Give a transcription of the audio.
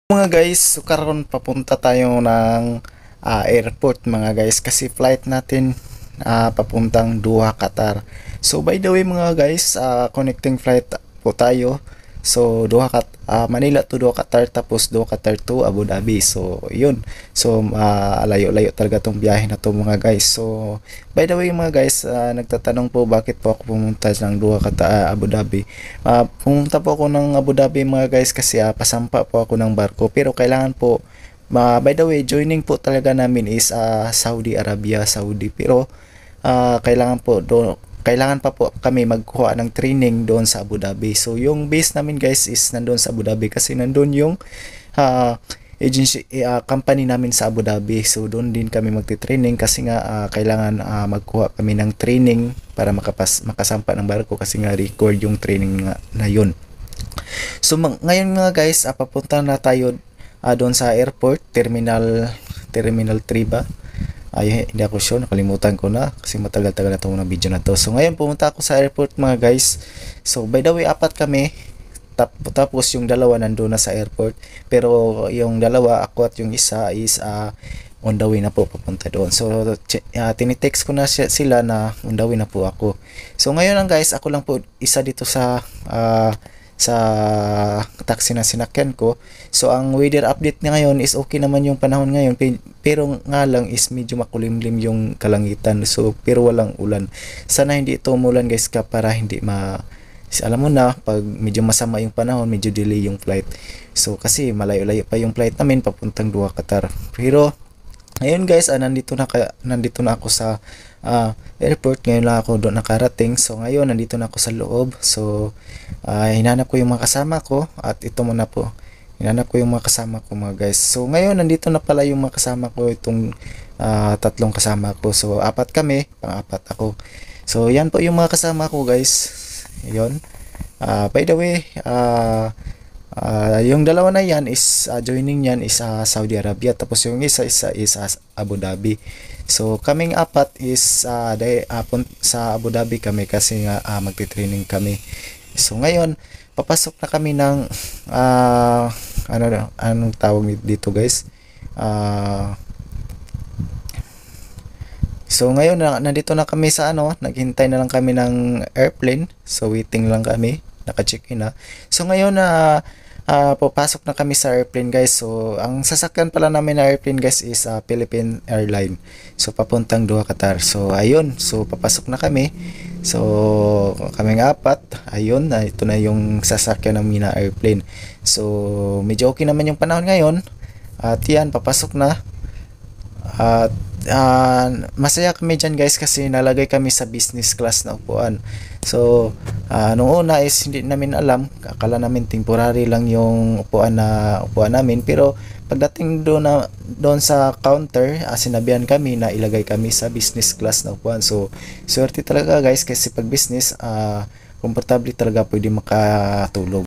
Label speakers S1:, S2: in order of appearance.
S1: Mga guys, so karon papunta tayo ng airport mga guys kasi flight natin papuntang Doha, Qatar. So by the way mga guys, connecting flight po tayo. So Manila to Doha, Qatar, tapos Doha, Qatar to Abu Dhabi. So yun. So layo-layo talaga tong biyahe na to mga guys. So by the way mga guys, nagtatanong po bakit po ako pumunta ng Doha, Qatar, Abu Dhabi. Pumunta po ako ng Abu Dhabi mga guys kasi pasampa po ako ng barko, pero kailangan po by the way, joining po talaga namin is Saudi Arabia, Saudi, pero kailangan pa po kami magkuha ng training doon sa Abu Dhabi. So yung base namin guys is nandoon sa Abu Dhabi kasi nandoon yung agency company namin sa Abu Dhabi. So doon din kami magte-training kasi nga kailangan magkuha kami ng training para makasampa ng barko kasi nga record yung training na yun. So ngayon nga guys, papunta na tayo doon sa airport, terminal 3 ba? Ay, hindi ako sure, nakalimutan ko na kasi matagal-tagal na itong video na to. So ngayon pumunta ako sa airport mga guys. So by the way, apat kami, tapos yung dalawa nandoon na sa airport, pero yung dalawa, ako at yung isa is on the way na po papunta doon. So tinitext ko na sila na on the way na po ako. So ngayon lang guys, ako lang po isa dito sa taxi na sinakyan ko. So ang weather update niya ngayon is okay naman yung panahon ngayon, pero nga lang is medyo makulimlim yung kalangitan. So pero walang ulan. Sana hindi ito umulan guys para hindi alam mo na, pag medyo masama yung panahon, medyo delay yung flight. So kasi malayo-layo pa yung flight namin papuntang Doha, Qatar. Pero ngayon guys, nandito na ako sa airport. Ngayon lang ako doon nakarating. So ngayon nandito na ako sa loob. So hinanap ko yung mga kasama ko, at ito muna po, hinanap ko yung mga kasama ko mga guys. So ngayon nandito na pala yung mga kasama ko, itong tatlong kasama ko. So apat kami, pang-apat ako. So yan po yung mga kasama ko guys. Yun. By the way, yung dalawa na yan is joining yan is Saudi Arabia, tapos yung isa is Abu Dhabi. So kaming apat is sa Abu Dhabi kami kasi nga magti-training kami. So ngayon papasok na kami ng anong tawag dito guys, so ngayon nandito na kami sa naghintay na lang kami ng airplane. So waiting lang kami, naka-check-in na. So ngayon papasok na kami sa airplane guys. So ang sasakyan pala namin na airplane guys is Philippine Airline. So papuntang Doha, Qatar. So ayun, so papasok na kami. So kaming apat, ayun, ito na yung sasakyan namin na airplane. So medyo okay naman yung panahon ngayon. At yan, papasok na. At masaya kami dyan guys kasi nalagay kami sa business class na upuan. So nung una is hindi namin alam, akala namin temporary lang yung upuan namin, pero pagdating doon sa counter, sinabihan kami na ilagay kami sa business class na upuan. So swerte talaga guys kasi pag business, komportable talaga, pwede makatulog.